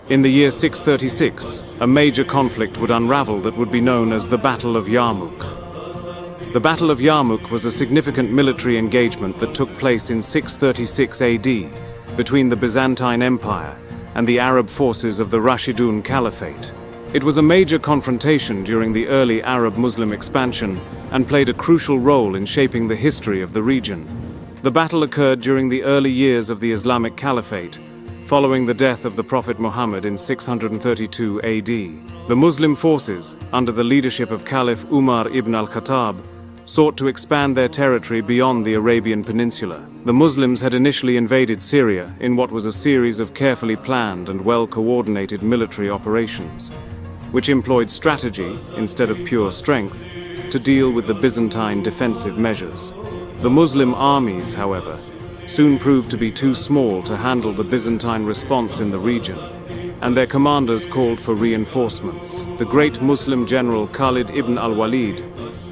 In the year 636, a major conflict would unravel that would be known as the Battle of Yarmuk. The Battle of Yarmuk was a significant military engagement that took place in 636 AD between the Byzantine Empire and the Arab forces of the Rashidun Caliphate. It was a major confrontation during the early Arab-Muslim expansion and played a crucial role in shaping the history of the region. The battle occurred during the early years of the Islamic Caliphate, following the death of the Prophet Muhammad in 632 AD. The Muslim forces, under the leadership of Caliph Umar ibn al-Khattab, sought to expand their territory beyond the Arabian Peninsula. The Muslims had initially invaded Syria in what was a series of carefully planned and well-coordinated military operations, which employed strategy instead of pure strength to deal with the Byzantine defensive measures. The Muslim armies, however, soon proved to be too small to handle the Byzantine response in the region, and their commanders called for reinforcements. The great Muslim general Khalid ibn al-Walid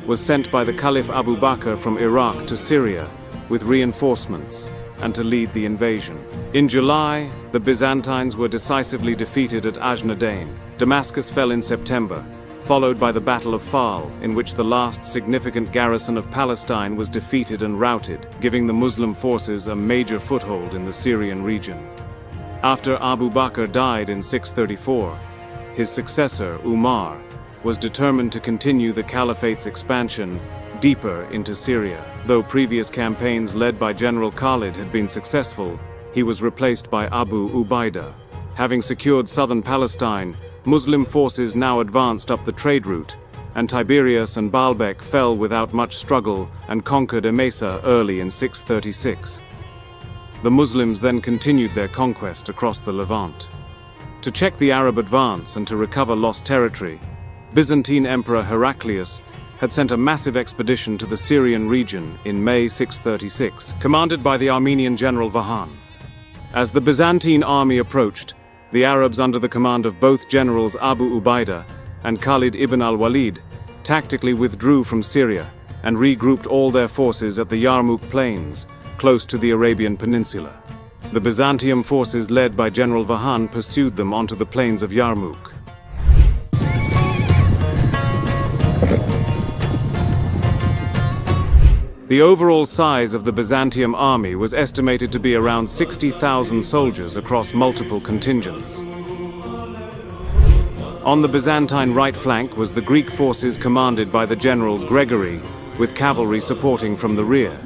was sent by the Caliph Abu Bakr from Iraq to Syria with reinforcements and to lead the invasion. In July, the Byzantines were decisively defeated at Ajnadain. Damascus fell in September, followed by the Battle of Fal, in which the last significant garrison of Palestine was defeated and routed, giving the Muslim forces a major foothold in the Syrian region. After Abu Bakr died in 634, his successor, Umar, was determined to continue the Caliphate's expansion deeper into Syria. Though previous campaigns led by General Khalid had been successful, he was replaced by Abu Ubaidah. Having secured southern Palestine, Muslim forces now advanced up the trade route, and Tiberias and Baalbek fell without much struggle and conquered Emesa early in 636. The Muslims then continued their conquest across the Levant. To check the Arab advance and to recover lost territory, Byzantine Emperor Heraclius had sent a massive expedition to the Syrian region in May 636, commanded by the Armenian general Vahan. As the Byzantine army approached, the Arabs under the command of both generals Abu Ubaidah and Khalid ibn al-Walid tactically withdrew from Syria and regrouped all their forces at the Yarmuk plains, close to the Arabian Peninsula. The Byzantium forces led by General Vahan pursued them onto the plains of Yarmuk. The overall size of the Byzantium army was estimated to be around 60,000 soldiers across multiple contingents. On the Byzantine right flank was the Greek forces commanded by the general Gregory, with cavalry supporting from the rear.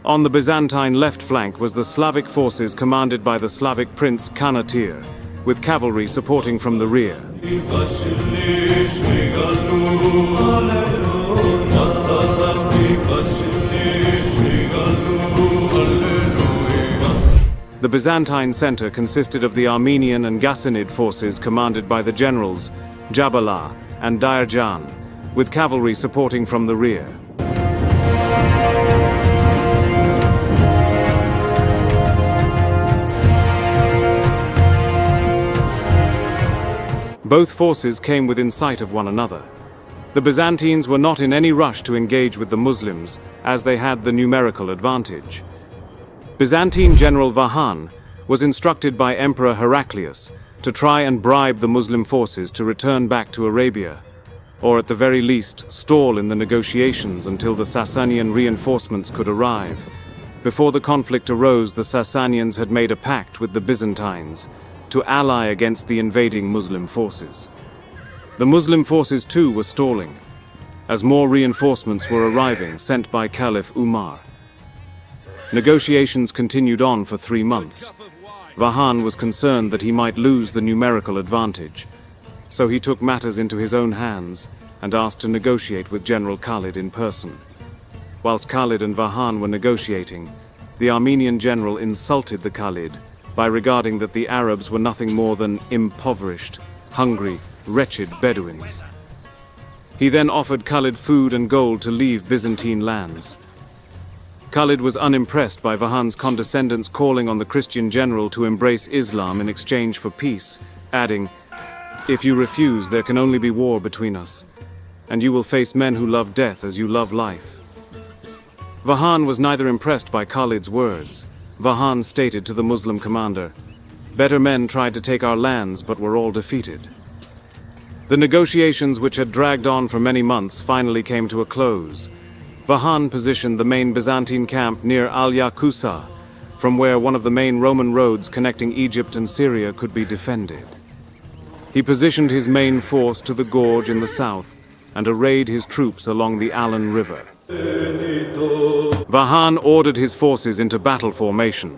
On the Byzantine left flank was the Slavic forces commanded by the Slavic prince Kanatir, with cavalry supporting from the rear. The Byzantine center consisted of the Armenian and Ghassanid forces commanded by the generals Jabalah and Dairjan, with cavalry supporting from the rear. Both forces came within sight of one another. The Byzantines were not in any rush to engage with the Muslims, as they had the numerical advantage. Byzantine General Vahan was instructed by Emperor Heraclius to try and bribe the Muslim forces to return back to Arabia, or at the very least stall in the negotiations until the Sasanian reinforcements could arrive. Before the conflict arose, the Sasanians had made a pact with the Byzantines to ally against the invading Muslim forces. The Muslim forces too were stalling, as more reinforcements were arriving sent by Caliph Umar. Negotiations continued on for 3 months. Vahan was concerned that he might lose the numerical advantage, so he took matters into his own hands and asked to negotiate with General Khalid in person. Whilst Khalid and Vahan were negotiating, the Armenian general insulted the Khalid by regarding that the Arabs were nothing more than impoverished, hungry, wretched Bedouins. He then offered Khalid food and gold to leave Byzantine lands. Khalid was unimpressed by Vahan's condescendence calling on the Christian general to embrace Islam in exchange for peace, adding, "If you refuse, there can only be war between us, and you will face men who love death as you love life." Vahan was neither impressed by Khalid's words. Vahan stated to the Muslim commander, "Better men tried to take our lands but were all defeated." The negotiations, which had dragged on for many months, finally came to a close. Vahan positioned the main Byzantine camp near Al-Yaqusa, from where one of the main Roman roads connecting Egypt and Syria could be defended. He positioned his main force to the gorge in the south and arrayed his troops along the Alan River. Vahan ordered his forces into battle formation.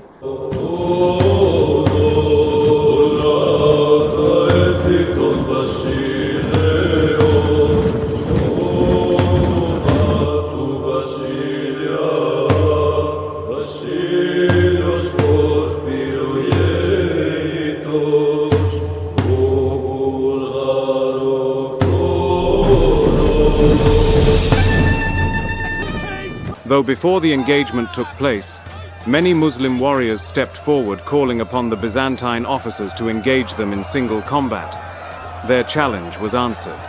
Though before the engagement took place, many Muslim warriors stepped forward calling upon the Byzantine officers to engage them in single combat. Their challenge was answered.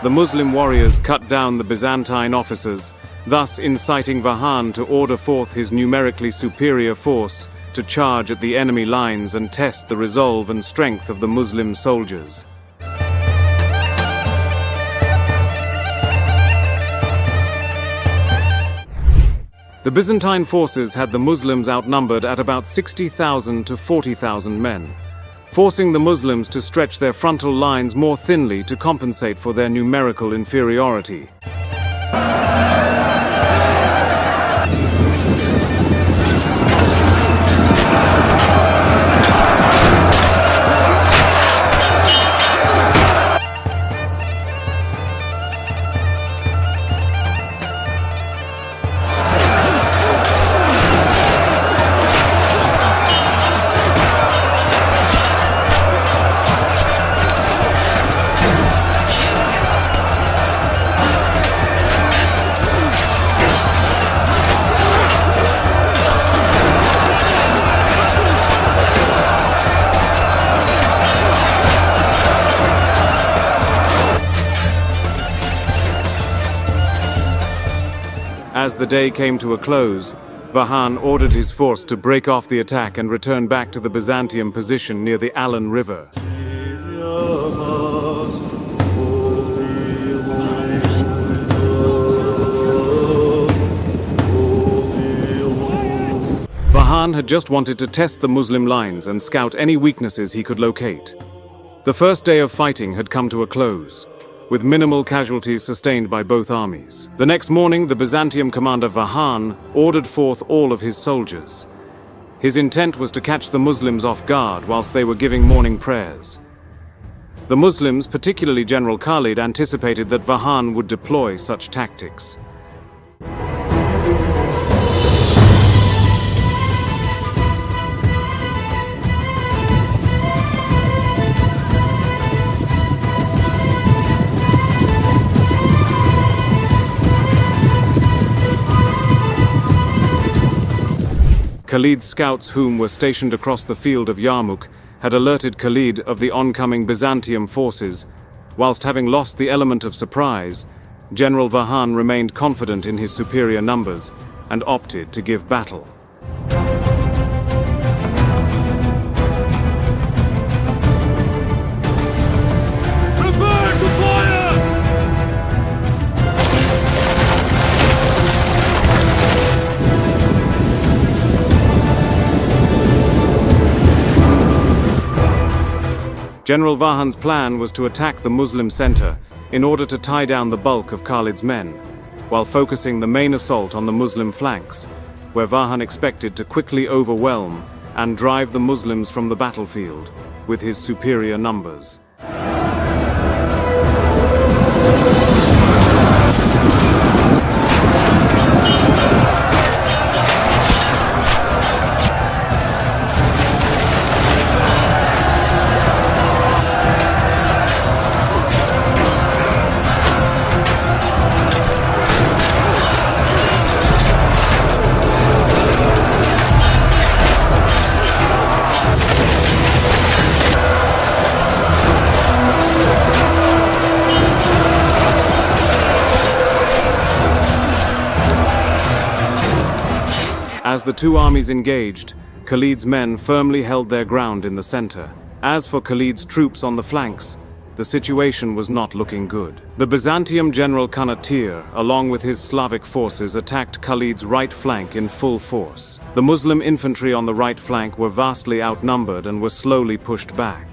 The Muslim warriors cut down the Byzantine officers, thus inciting Vahan to order forth his numerically superior force to charge at the enemy lines and test the resolve and strength of the Muslim soldiers. The Byzantine forces had the Muslims outnumbered at about 60,000 to 40,000 men, forcing the Muslims to stretch their frontal lines more thinly to compensate for their numerical inferiority. As the day came to a close, Vahan ordered his force to break off the attack and return back to the Byzantium position near the Alan River. Vahan had just wanted to test the Muslim lines and scout any weaknesses he could locate. The first day of fighting had come to a close, with minimal casualties sustained by both armies. The next morning, the Byzantium commander Vahan ordered forth all of his soldiers. His intent was to catch the Muslims off guard whilst they were giving morning prayers. The Muslims, particularly General Khalid, anticipated that Vahan would deploy such tactics. Khalid's scouts, whom were stationed across the field of Yarmuk, had alerted Khalid of the oncoming Byzantium forces. Whilst having lost the element of surprise, General Vahan remained confident in his superior numbers and opted to give battle. General Vahan's plan was to attack the Muslim center in order to tie down the bulk of Khalid's men, while focusing the main assault on the Muslim flanks, where Vahan expected to quickly overwhelm and drive the Muslims from the battlefield with his superior numbers. As the two armies engaged, Khalid's men firmly held their ground in the center. As for Khalid's troops on the flanks, the situation was not looking good. The Byzantium general Kanatir, along with his Slavic forces, attacked Khalid's right flank in full force. The Muslim infantry on the right flank were vastly outnumbered and were slowly pushed back.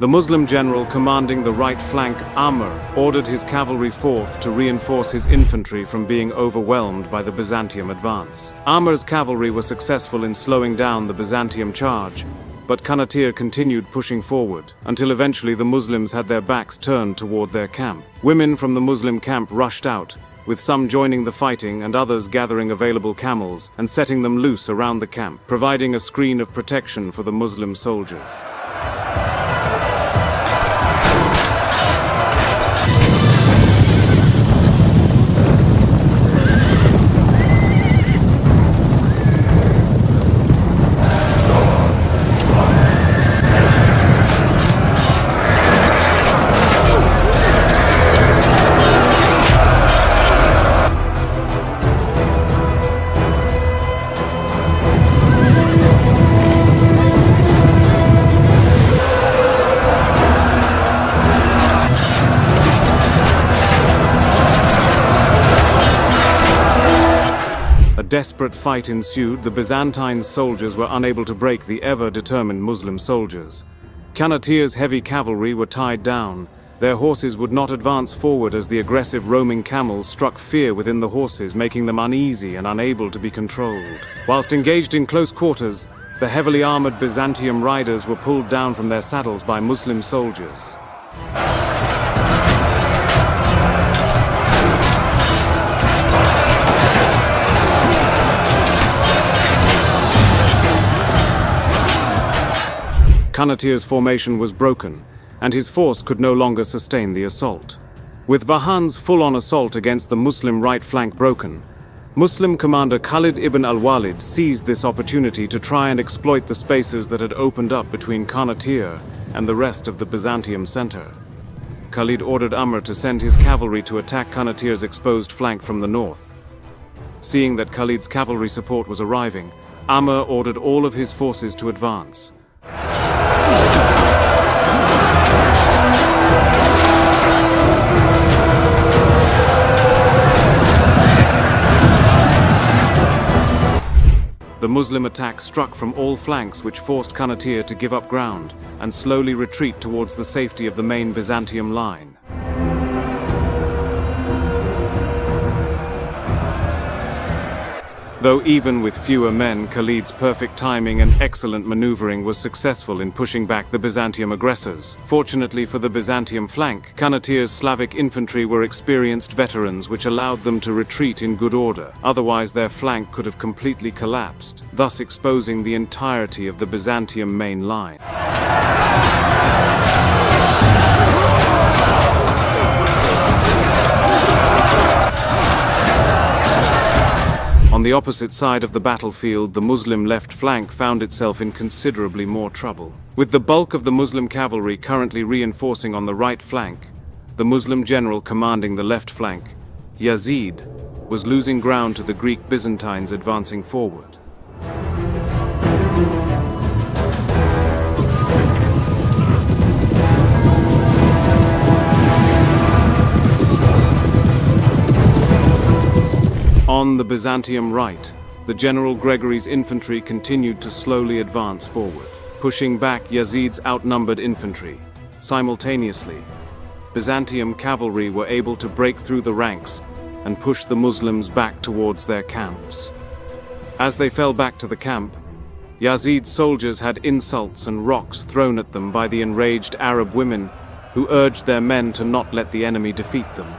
The Muslim general commanding the right flank, Amr, ordered his cavalry forth to reinforce his infantry from being overwhelmed by the Byzantium advance. Amr's cavalry were successful in slowing down the Byzantium charge, but Kanatir continued pushing forward, until eventually the Muslims had their backs turned toward their camp. Women from the Muslim camp rushed out, with some joining the fighting and others gathering available camels and setting them loose around the camp, providing a screen of protection for the Muslim soldiers. A desperate fight ensued. The Byzantine soldiers were unable to break the ever-determined Muslim soldiers. Kanatir's heavy cavalry were tied down. Their horses would not advance forward as the aggressive roaming camels struck fear within the horses, making them uneasy and unable to be controlled. Whilst engaged in close quarters, the heavily armored Byzantium riders were pulled down from their saddles by Muslim soldiers. Kanatir's formation was broken, and his force could no longer sustain the assault. With Vahan's full-on assault against the Muslim right flank broken, Muslim commander Khalid ibn al-Walid seized this opportunity to try and exploit the spaces that had opened up between Kanatir and the rest of the Byzantium center. Khalid ordered Amr to send his cavalry to attack Kanatir's exposed flank from the north. Seeing that Khalid's cavalry support was arriving, Amr ordered all of his forces to advance. The Muslim attack struck from all flanks, which forced Kanatir to give up ground and slowly retreat towards the safety of the main Byzantium line. Though even with fewer men, Khalid's perfect timing and excellent maneuvering was successful in pushing back the Byzantium aggressors. Fortunately for the Byzantium flank, Kanatir's Slavic infantry were experienced veterans, which allowed them to retreat in good order. Otherwise, their flank could have completely collapsed, thus exposing the entirety of the Byzantium main line. On the opposite side of the battlefield, the Muslim left flank found itself in considerably more trouble. With the bulk of the Muslim cavalry currently reinforcing on the right flank, the Muslim general commanding the left flank, Yazid, was losing ground to the Greek Byzantines advancing forward. On the Byzantium right, the General Gregory's infantry continued to slowly advance forward, pushing back Yazid's outnumbered infantry. Simultaneously, Byzantium cavalry were able to break through the ranks and push the Muslims back towards their camps. As they fell back to the camp, Yazid's soldiers had insults and rocks thrown at them by the enraged Arab women, who urged their men to not let the enemy defeat them.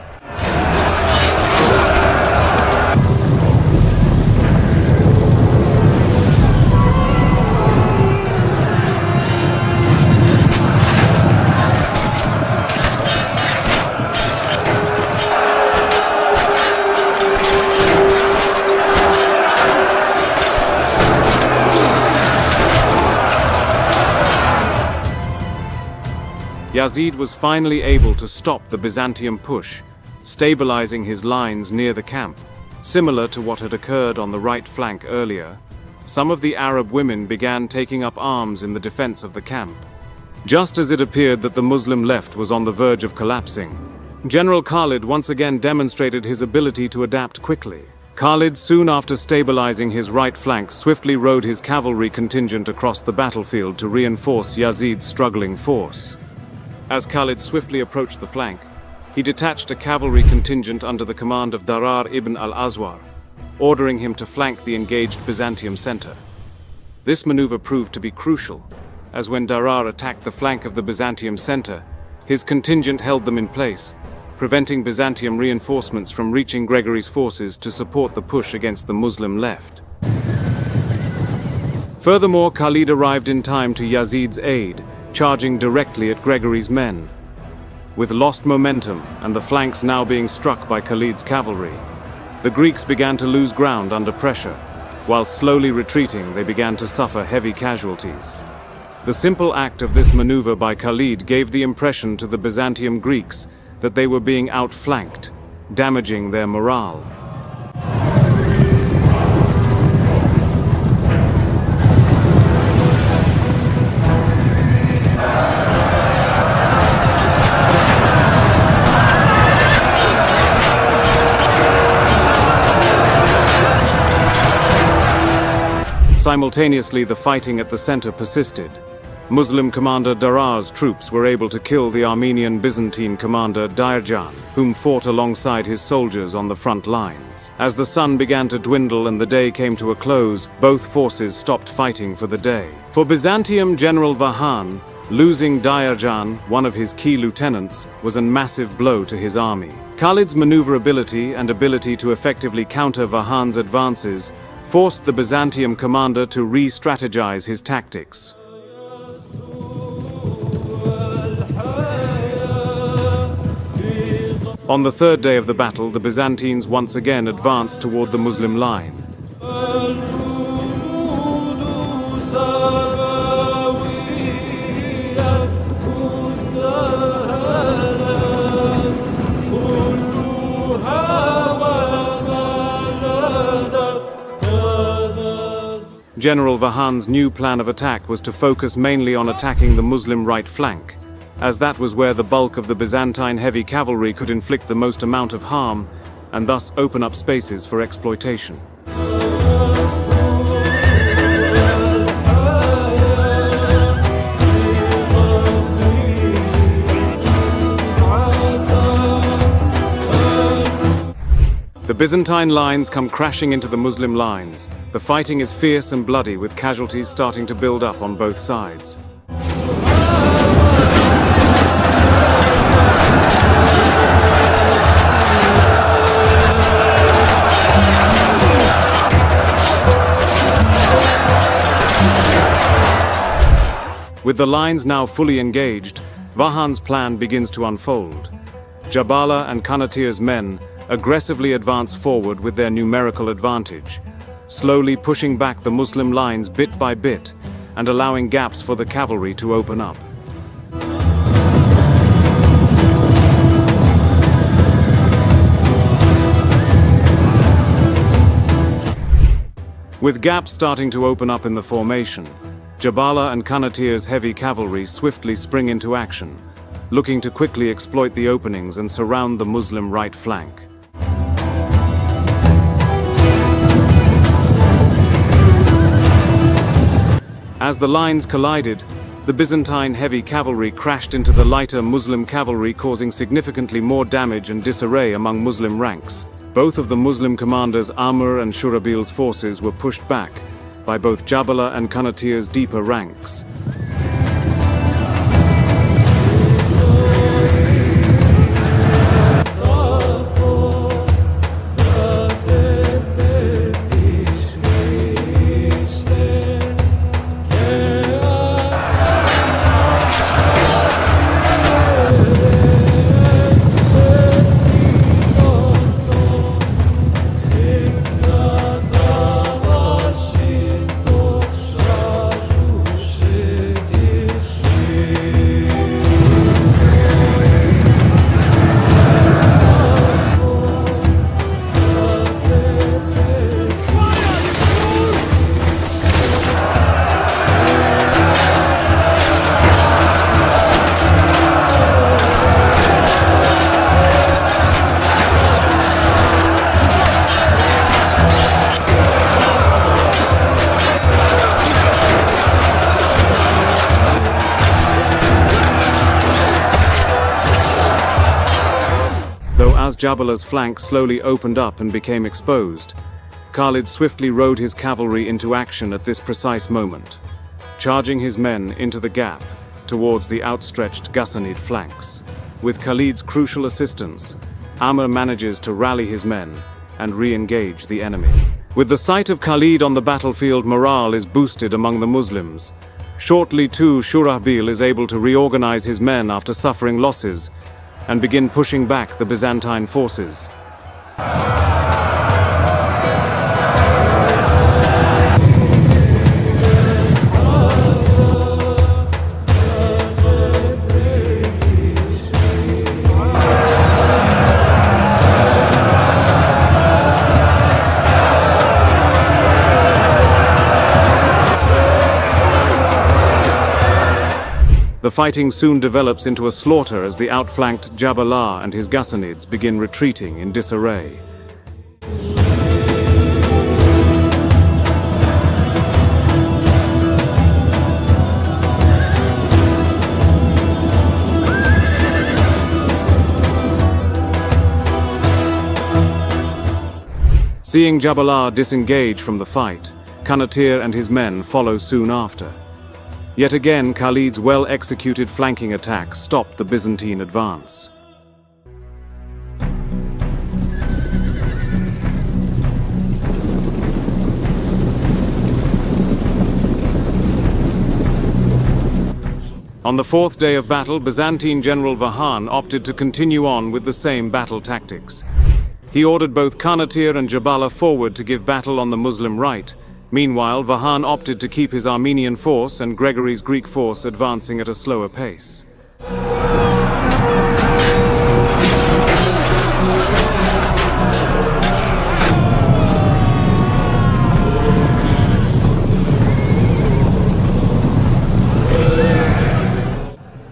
Yazid was finally able to stop the Byzantium push, stabilizing his lines near the camp. Similar to what had occurred on the right flank earlier, some of the Arab women began taking up arms in the defense of the camp. Just as it appeared that the Muslim left was on the verge of collapsing, General Khalid once again demonstrated his ability to adapt quickly. Khalid, soon after stabilizing his right flank, swiftly rode his cavalry contingent across the battlefield to reinforce Yazid's struggling force. As Khalid swiftly approached the flank, he detached a cavalry contingent under the command of Darar ibn al-Azwar, ordering him to flank the engaged Byzantium center. This maneuver proved to be crucial, as when Darar attacked the flank of the Byzantium center, his contingent held them in place, preventing Byzantium reinforcements from reaching Gregory's forces to support the push against the Muslim left. Furthermore, Khalid arrived in time to Yazid's aid, charging directly at Gregory's men. With lost momentum and the flanks now being struck by Khalid's cavalry, the Greeks began to lose ground under pressure. While slowly retreating, they began to suffer heavy casualties. The simple act of this maneuver by Khalid gave the impression to the Byzantium Greeks that they were being outflanked, damaging their morale. Simultaneously, the fighting at the center persisted. Muslim commander Darar's troops were able to kill the Armenian Byzantine commander Dairjan, whom fought alongside his soldiers on the front lines. As the sun began to dwindle and the day came to a close, both forces stopped fighting for the day. For Byzantium, General Vahan, losing Dairjan, one of his key lieutenants, was a massive blow to his army. Khalid's maneuverability and ability to effectively counter Vahan's advances forced the Byzantium commander to re-strategize his tactics. On the third day of the battle, the Byzantines once again advanced toward the Muslim line. General Vahan's new plan of attack was to focus mainly on attacking the Muslim right flank, as that was where the bulk of the Byzantine heavy cavalry could inflict the most amount of harm and thus open up spaces for exploitation. The Byzantine lines come crashing into the Muslim lines. The fighting is fierce and bloody, with casualties starting to build up on both sides. With the lines now fully engaged, Vahan's plan begins to unfold. Jabala and Kanatir's men aggressively advance forward with their numerical advantage, slowly pushing back the Muslim lines bit by bit and allowing gaps for the cavalry to open up. With gaps starting to open up in the formation, Jabala and Kanatir's heavy cavalry swiftly spring into action, looking to quickly exploit the openings and surround the Muslim right flank. As the lines collided, the Byzantine heavy cavalry crashed into the lighter Muslim cavalry, causing significantly more damage and disarray among Muslim ranks. Both of the Muslim commanders Amr and Shurabil's forces were pushed back by both Jabala and Kanatir's deeper ranks. Jabalah's flank slowly opened up and became exposed, Khalid swiftly rode his cavalry into action at this precise moment, charging his men into the gap towards the outstretched Ghassanid flanks. With Khalid's crucial assistance, Amr manages to rally his men and re-engage the enemy. With the sight of Khalid on the battlefield, morale is boosted among the Muslims. Shortly too, Shurahbil is able to reorganize his men after suffering losses and begin pushing back the Byzantine forces. The fighting soon develops into a slaughter as the outflanked Jabalah and his Ghassanids begin retreating in disarray. Seeing Jabalah disengage from the fight, Kanatir and his men follow soon after. Yet again, Khalid's well-executed flanking attack stopped the Byzantine advance. On the fourth day of battle, Byzantine General Vahan opted to continue on with the same battle tactics. He ordered both Kanatir and Jabalah forward to give battle on the Muslim right. Meanwhile, Vahan opted to keep his Armenian force and Gregory's Greek force advancing at a slower pace.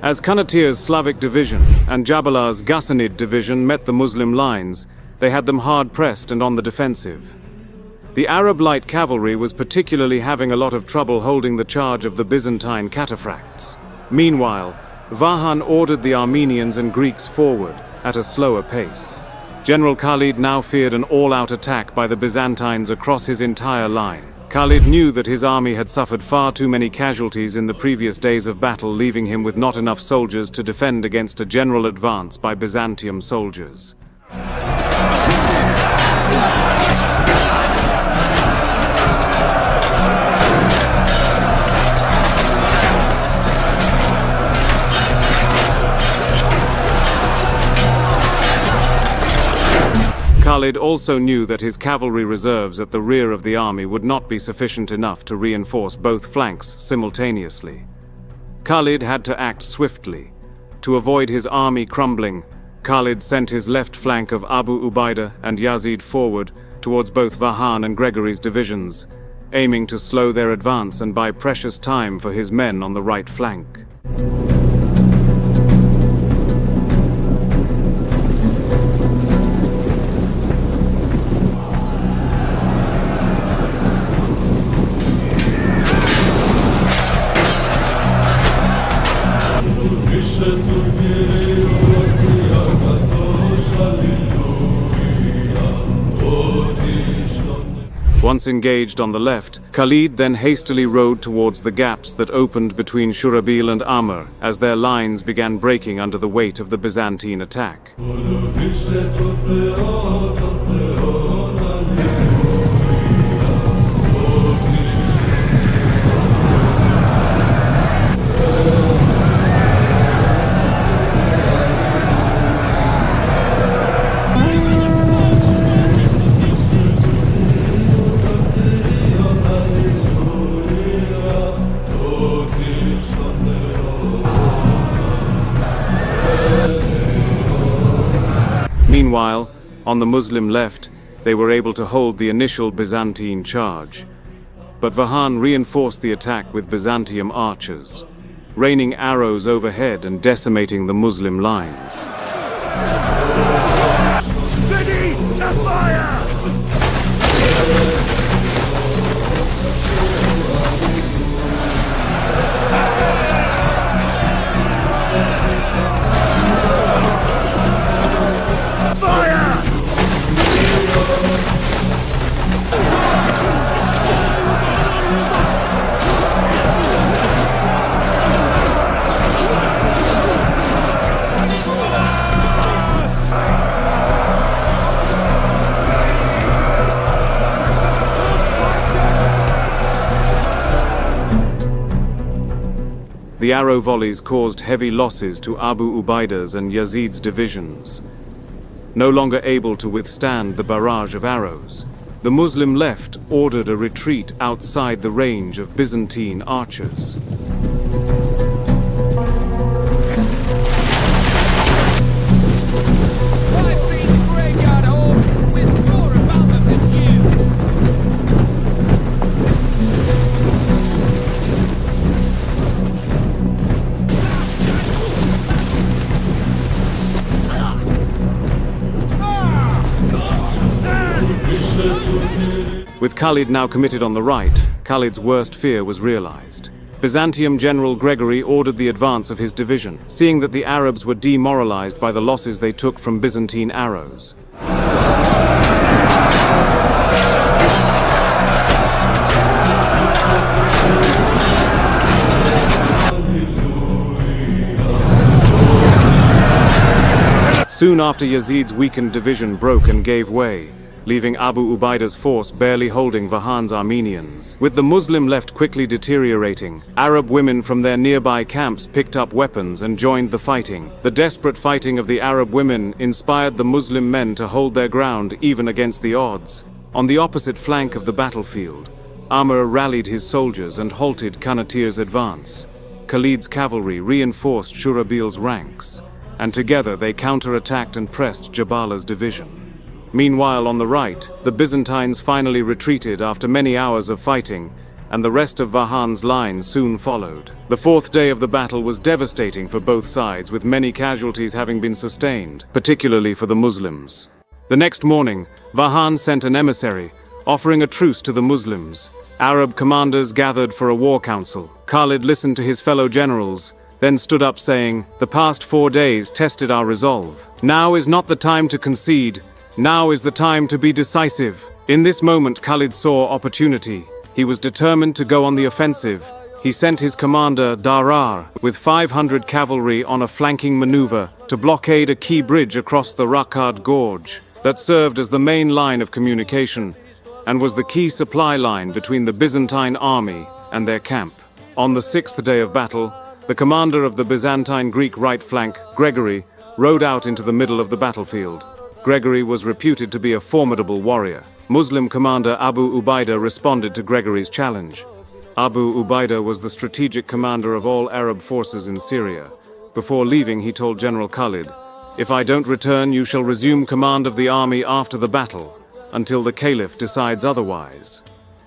As Kanatir's Slavic division and Jabalah's Ghassanid division met the Muslim lines, they had them hard-pressed and on the defensive. The Arab light cavalry was particularly having a lot of trouble holding the charge of the Byzantine cataphracts. Meanwhile, Vahan ordered the Armenians and Greeks forward at a slower pace. General Khalid now feared an all-out attack by the Byzantines across his entire line. Khalid knew that his army had suffered far too many casualties in the previous days of battle, leaving him with not enough soldiers to defend against a general advance by Byzantium soldiers. Khalid also knew that his cavalry reserves at the rear of the army would not be sufficient enough to reinforce both flanks simultaneously. Khalid had to act swiftly. To avoid his army crumbling, Khalid sent his left flank of Abu Ubaidah and Yazid forward towards both Vahan and Gregory's divisions, aiming to slow their advance and buy precious time for his men on the right flank. Once engaged on the left, Khalid then hastily rode towards the gaps that opened between Shurahbil and Amr as their lines began breaking under the weight of the Byzantine attack. Meanwhile, on the Muslim left, they were able to hold the initial Byzantine charge. But Vahan reinforced the attack with Byzantium archers, raining arrows overhead and decimating the Muslim lines. Ready to fire! Fire! The arrow volleys caused heavy losses to Abu Ubaida's and Yazid's divisions. No longer able to withstand the barrage of arrows, the Muslim left ordered a retreat outside the range of Byzantine archers. I've seen graveyard home with more about them than you. With Khalid now committed on the right, Khalid's worst fear was realized. Byzantium General Generaly ordered the advance of his division, seeing that the Arabs were demoralized by the losses they took from Byzantine arrows. Soon after, Yazid's weakened division broke and gave way, leaving Abu Ubaida's force barely holding Vahan's Armenians. With the Muslim left quickly deteriorating, Arab women from their nearby camps picked up weapons and joined the fighting. The desperate fighting of the Arab women inspired the Muslim men to hold their ground even against the odds. On the opposite flank of the battlefield, Amr rallied his soldiers and halted Kanatir's advance. Khalid's cavalry reinforced Shurabil's ranks, and together they counterattacked and pressed Jabala's division. Meanwhile, on the right, the Byzantines finally retreated after many hours of fighting, and the rest of Vahan's line soon followed. The fourth day of the battle was devastating for both sides, with many casualties having been sustained, particularly for the Muslims. The next morning, Vahan sent an emissary, offering a truce to the Muslims. Arab commanders gathered for a war council. Khalid listened to his fellow generals, then stood up saying, "The past 4 days tested our resolve. Now is not the time to concede. Now is the time to be decisive." In this moment, Khalid saw opportunity. He was determined to go on the offensive. He sent his commander, Darar, with 500 cavalry on a flanking maneuver to blockade a key bridge across the Rakad Gorge that served as the main line of communication and was the key supply line between the Byzantine army and their camp. On the 6th day of battle, the commander of the Byzantine Greek right flank, Generaly, rode out into the middle of the battlefield. Generaly was reputed to be a formidable warrior. Muslim commander Abu Ubaida responded to Generaly's challenge. Abu Ubaida was the strategic commander of all Arab forces in Syria. Before leaving, he told General Khalid, "If I don't return, you shall resume command of the army after the battle, until the Caliph decides otherwise."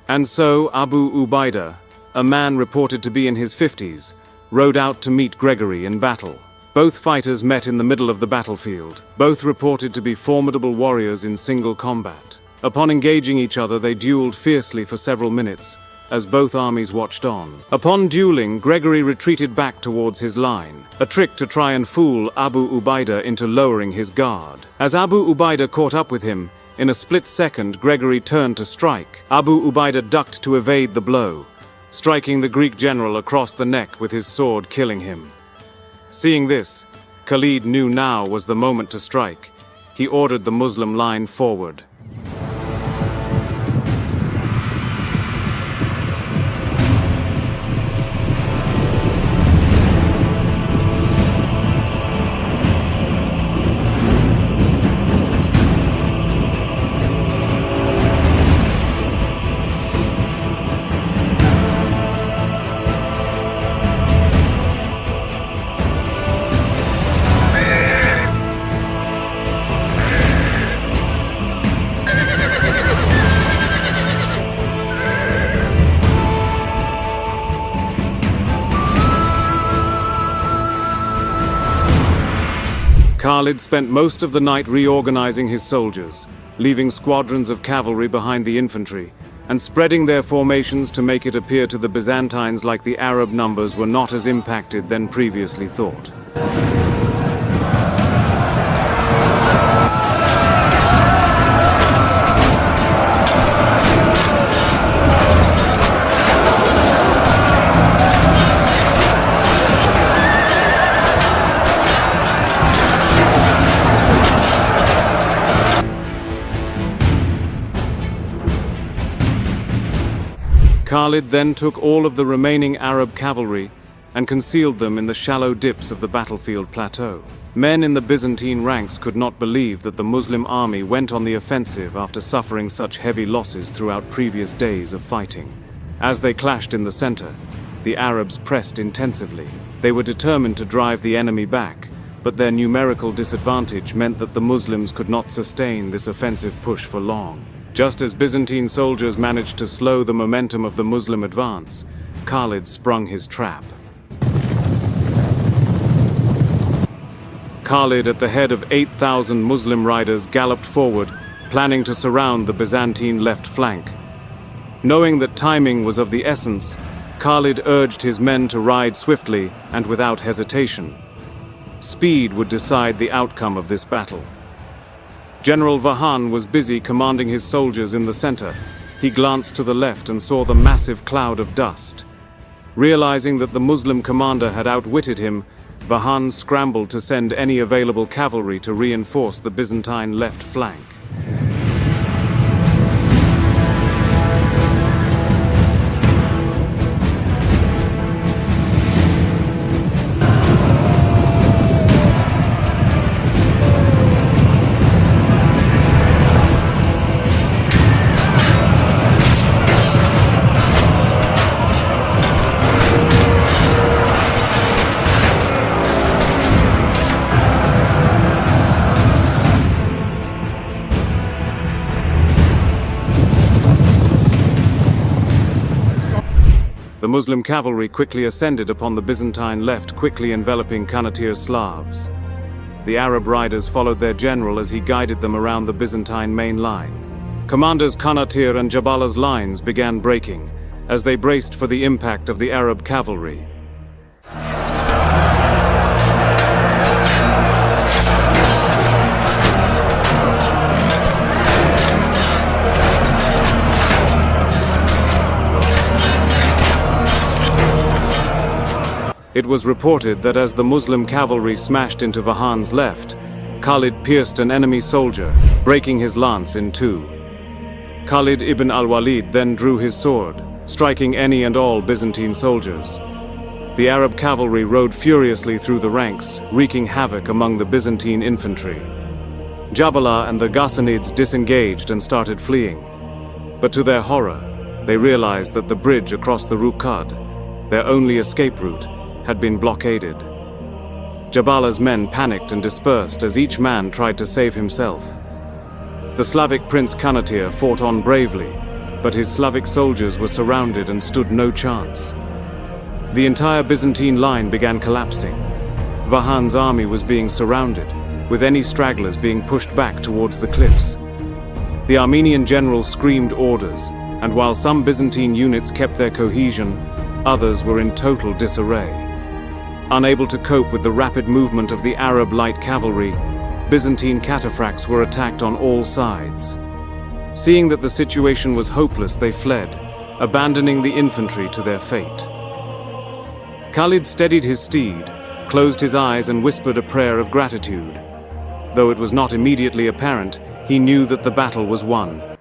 And so Abu Ubaida, a man reported to be in his 50s, rode out to meet Generaly in battle. Both fighters met in the middle of the battlefield. Both reported to be formidable warriors in single combat. Upon engaging each other, they dueled fiercely for several minutes, as both armies watched on. Upon dueling, Generaly retreated back towards his line, a trick to try and fool Abu Ubaida into lowering his guard. As Abu Ubaida caught up with him, in a split second, Generaly turned to strike. Abu Ubaida ducked to evade the blow, striking the Greek general across the neck with his sword, killing him. Seeing this, Khalid knew now was the moment to strike. He ordered the Muslim line forward. Khalid spent most of the night reorganizing his soldiers, leaving squadrons of cavalry behind the infantry, and spreading their formations to make it appear to the Byzantines like the Arab numbers were not as impacted than previously thought. Khalid then took all of the remaining Arab cavalry and concealed them in the shallow dips of the battlefield plateau. Men in the Byzantine ranks could not believe that the Muslim army went on the offensive after suffering such heavy losses throughout previous days of fighting. As they clashed in the center, the Arabs pressed intensively. They were determined to drive the enemy back, but their numerical disadvantage meant that the Muslims could not sustain this offensive push for long. Just as Byzantine soldiers managed to slow the momentum of the Muslim advance, Khalid sprung his trap. Khalid, at the head of 8,000 Muslim riders, galloped forward, planning to surround the Byzantine left flank. Knowing that timing was of the essence, Khalid urged his men to ride swiftly and without hesitation. Speed would decide the outcome of this battle. General Vahan was busy commanding his soldiers in the center. He glanced to the left and saw the massive cloud of dust. Realizing that the Muslim commander had outwitted him, Vahan scrambled to send any available cavalry to reinforce the Byzantine left flank. The Muslim cavalry quickly ascended upon the Byzantine left, quickly enveloping Kanatir's Slavs. The Arab riders followed their general as he guided them around the Byzantine main line. Commanders Kanatir and Jabala's lines began breaking, as they braced for the impact of the Arab cavalry. It was reported that as the Muslim cavalry smashed into Vahan's left, Khalid pierced an enemy soldier, breaking his lance in two. Khalid ibn al-Walid then drew his sword, striking any and all Byzantine soldiers. The Arab cavalry rode furiously through the ranks, wreaking havoc among the Byzantine infantry. Jabala and the Ghassanids disengaged and started fleeing. But to their horror, they realized that the bridge across the Ruqad, their only escape route, had been blockaded. Jabala's men panicked and dispersed as each man tried to save himself. The Slavic prince Kanatir fought on bravely, but his Slavic soldiers were surrounded and stood no chance. The entire Byzantine line began collapsing. Vahan's army was being surrounded, with any stragglers being pushed back towards the cliffs. The Armenian general screamed orders, and while some Byzantine units kept their cohesion, others were in total disarray. Unable to cope with the rapid movement of the Arab light cavalry, Byzantine cataphracts were attacked on all sides. Seeing that the situation was hopeless, they fled, abandoning the infantry to their fate. Khalid steadied his steed, closed his eyes and whispered a prayer of gratitude. Though it was not immediately apparent, he knew that the battle was won.